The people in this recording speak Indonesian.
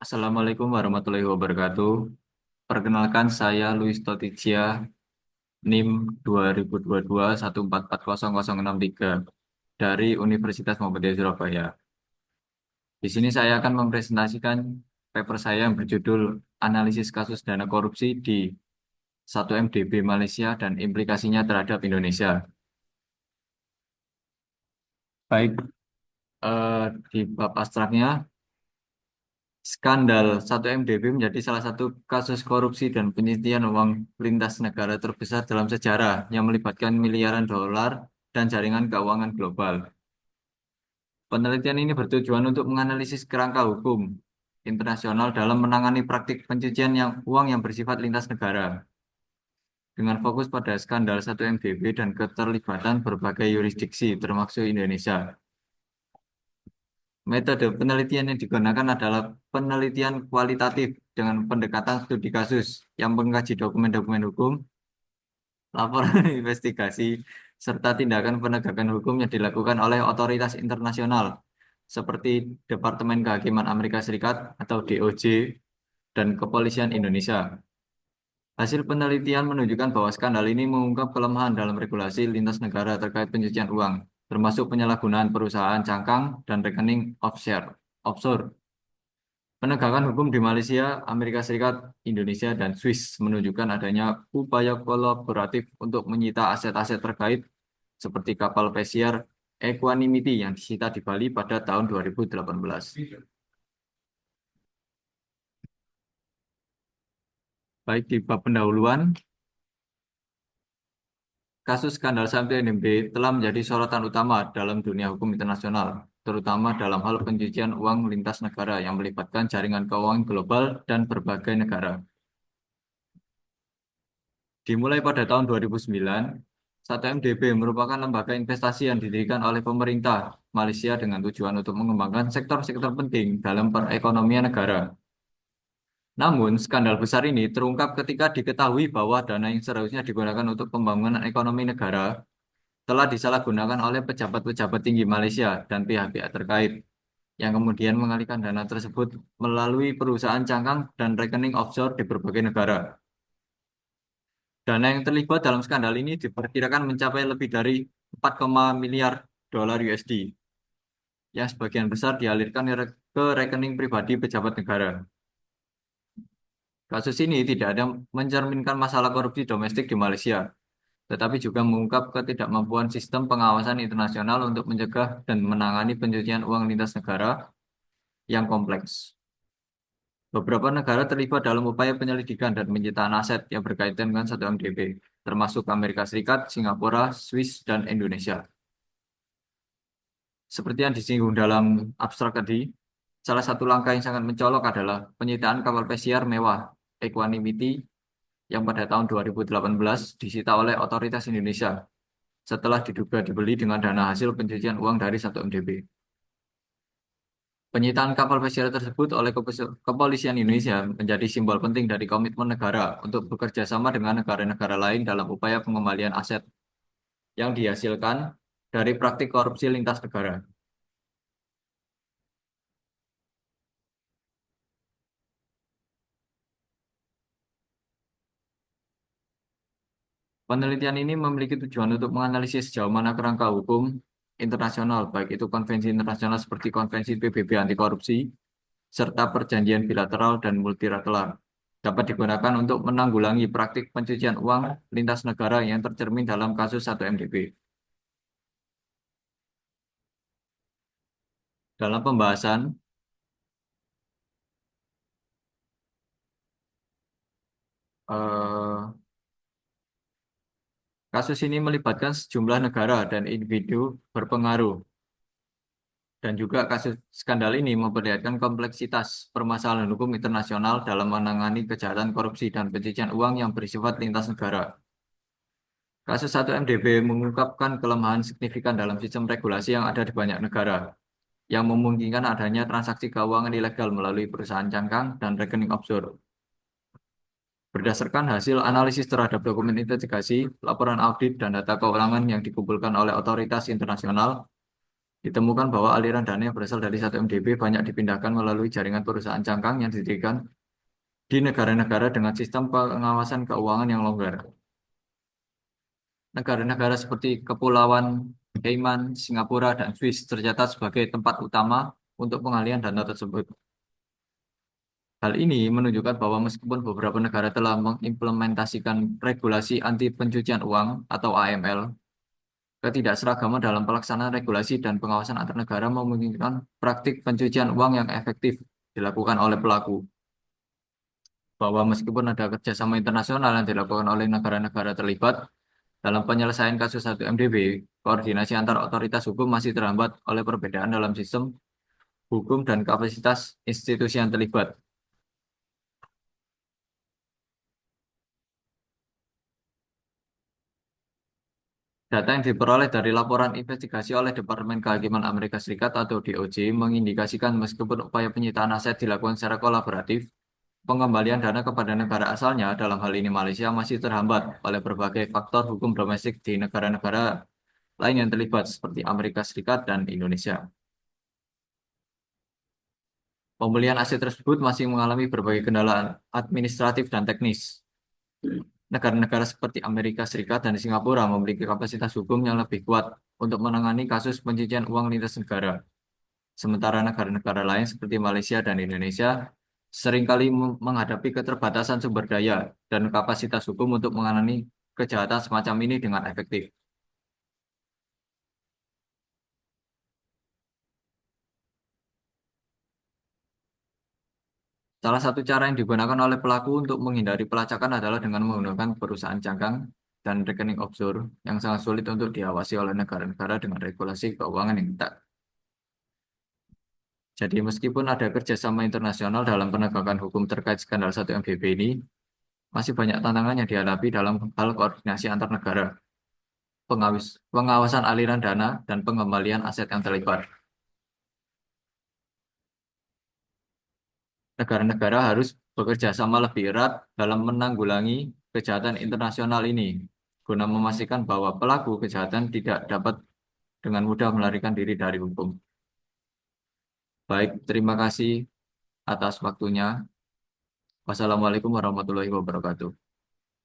Assalamualaikum warahmatullahi wabarakatuh. Perkenalkan saya Luis Toticia, NIM 2022 1440063 dari Universitas Muhammadiyah Surabaya. Di sini saya akan mempresentasikan paper saya yang berjudul Analisis Kasus Dana Korupsi di 1MDB Malaysia dan Implikasinya Terhadap Indonesia. Baik, eh, di bab abstraknya, skandal 1MDB menjadi salah satu kasus korupsi dan pencucian uang lintas negara terbesar dalam sejarah yang melibatkan miliaran dolar dan jaringan keuangan global. Penelitian ini bertujuan untuk menganalisis kerangka hukum internasional dalam menangani praktik pencucian uang yang bersifat lintas negara, dengan fokus pada skandal 1MDB dan keterlibatan berbagai yurisdiksi, termasuk Indonesia. Metode penelitian yang digunakan adalah penelitian kualitatif dengan pendekatan studi kasus yang mengkaji dokumen-dokumen hukum, laporan investigasi, serta tindakan penegakan hukum yang dilakukan oleh otoritas internasional seperti Departemen Kehakiman Amerika Serikat atau DOJ dan Kepolisian Indonesia. Hasil penelitian menunjukkan bahwa skandal ini mengungkap kelemahan dalam regulasi lintas negara terkait pencucian uang, termasuk penyalahgunaan perusahaan cangkang dan rekening offshore. Penegakan hukum di Malaysia, Amerika Serikat, Indonesia, dan Swiss menunjukkan adanya upaya kolaboratif untuk menyita aset-aset terkait seperti kapal pesiar Equanimity yang disita di Bali pada tahun 2018. Baik di bab pendahuluan, kasus skandal Sampai NMB telah menjadi sorotan utama dalam dunia hukum internasional, terutama dalam hal pencucian uang lintas negara yang melibatkan jaringan keuangan global dan berbagai negara. Dimulai pada tahun 2009, 1MDB merupakan lembaga investasi yang didirikan oleh pemerintah Malaysia dengan tujuan untuk mengembangkan sektor-sektor penting dalam perekonomian negara. Namun, skandal besar ini terungkap ketika diketahui bahwa dana yang seharusnya digunakan untuk pembangunan ekonomi negara telah disalahgunakan oleh pejabat-pejabat tinggi Malaysia dan pihak-pihak terkait, yang kemudian mengalihkan dana tersebut melalui perusahaan cangkang dan rekening offshore di berbagai negara. Dana yang terlibat dalam skandal ini diperkirakan mencapai lebih dari 4, miliar dolar USD, yang sebagian besar dialirkan ke rekening pribadi pejabat negara. Kasus ini tidak ada mencerminkan masalah korupsi domestik di Malaysia, tetapi juga mengungkap ketidakmampuan sistem pengawasan internasional untuk mencegah dan menangani pencucian uang lintas negara yang kompleks. Beberapa negara terlibat dalam upaya penyelidikan dan penyitaan aset yang berkaitan dengan 1MDB, termasuk Amerika Serikat, Singapura, Swiss, dan Indonesia. Seperti yang disinggung dalam abstrak tadi, salah satu langkah yang sangat mencolok adalah penyitaan kapal pesiar mewah Equanimity yang pada tahun 2018 disita oleh otoritas Indonesia setelah diduga dibeli dengan dana hasil pencucian uang dari 1MDB. Penyitaan kapal pesiar tersebut oleh Kepolisian Indonesia menjadi simbol penting dari komitmen negara untuk bekerja sama dengan negara-negara lain dalam upaya pengembalian aset yang dihasilkan dari praktik korupsi lintas negara. Penelitian ini memiliki tujuan untuk menganalisis sejauh mana kerangka hukum internasional, baik itu konvensi internasional seperti konvensi PBB anti korupsi, serta perjanjian bilateral dan multilateral, dapat digunakan untuk menanggulangi praktik pencucian uang lintas negara yang tercermin dalam kasus 1MDB. Dalam pembahasan, eh, kasus ini melibatkan sejumlah negara dan individu berpengaruh, dan juga kasus skandal ini memperlihatkan kompleksitas permasalahan hukum internasional dalam menangani kejahatan korupsi dan pencucian uang yang bersifat lintas negara. Kasus 1MDB mengungkapkan kelemahan signifikan dalam sistem regulasi yang ada di banyak negara, yang memungkinkan adanya transaksi keuangan ilegal melalui perusahaan cangkang dan rekening offshore. Berdasarkan hasil analisis terhadap dokumen investigasi, laporan audit, dan data keuangan yang dikumpulkan oleh otoritas internasional, Ditemukan bahwa aliran dana yang berasal dari 1 MDB banyak dipindahkan melalui jaringan perusahaan cangkang yang didirikan di negara-negara dengan sistem pengawasan keuangan yang longgar. Negara-negara seperti Kepulauan Cayman, Singapura, dan Swiss tercatat sebagai tempat utama untuk pengalihan dana tersebut. Hal ini menunjukkan bahwa meskipun beberapa negara telah mengimplementasikan regulasi anti pencucian uang atau AML, ketidakseragaman dalam pelaksanaan regulasi dan pengawasan antar negara memungkinkan praktik pencucian uang yang efektif dilakukan oleh pelaku. Bahwa meskipun ada kerjasama internasional yang dilakukan oleh negara-negara terlibat dalam penyelesaian kasus 1 MDB, koordinasi antar otoritas hukum masih terhambat oleh perbedaan dalam sistem hukum dan kapasitas institusi yang terlibat. Data yang diperoleh dari laporan investigasi oleh Departemen Kehakiman Amerika Serikat atau DOJ mengindikasikan meskipun upaya penyitaan aset dilakukan secara kolaboratif, pengembalian dana kepada negara asalnya, dalam hal ini Malaysia, masih terhambat oleh berbagai faktor hukum domestik di negara-negara lain yang terlibat seperti Amerika Serikat dan Indonesia. Pemulihan aset tersebut masih mengalami berbagai kendala administratif dan teknis. Negara-negara seperti Amerika Serikat dan Singapura memiliki kapasitas hukum yang lebih kuat untuk menangani kasus pencucian uang lintas negara. Sementara negara-negara lain seperti Malaysia dan Indonesia seringkali menghadapi keterbatasan sumber daya dan kapasitas hukum untuk menangani kejahatan semacam ini dengan efektif. Salah satu cara yang digunakan oleh pelaku untuk menghindari pelacakan adalah dengan menggunakan perusahaan cangkang dan rekening offshore yang sangat sulit untuk diawasi oleh negara-negara dengan regulasi keuangan yang ketat. Jadi meskipun ada kerjasama internasional dalam penegakan hukum terkait skandal 1 MDB ini, masih banyak tantangan yang dihadapi dalam hal koordinasi antar negara, pengawasan aliran dana, dan pengembalian aset yang terlibat. Negara-negara harus bekerja sama lebih erat dalam menanggulangi kejahatan internasional ini, guna memastikan bahwa pelaku kejahatan tidak dapat dengan mudah melarikan diri dari hukum. Baik, terima kasih atas waktunya. Wassalamualaikum warahmatullahi wabarakatuh.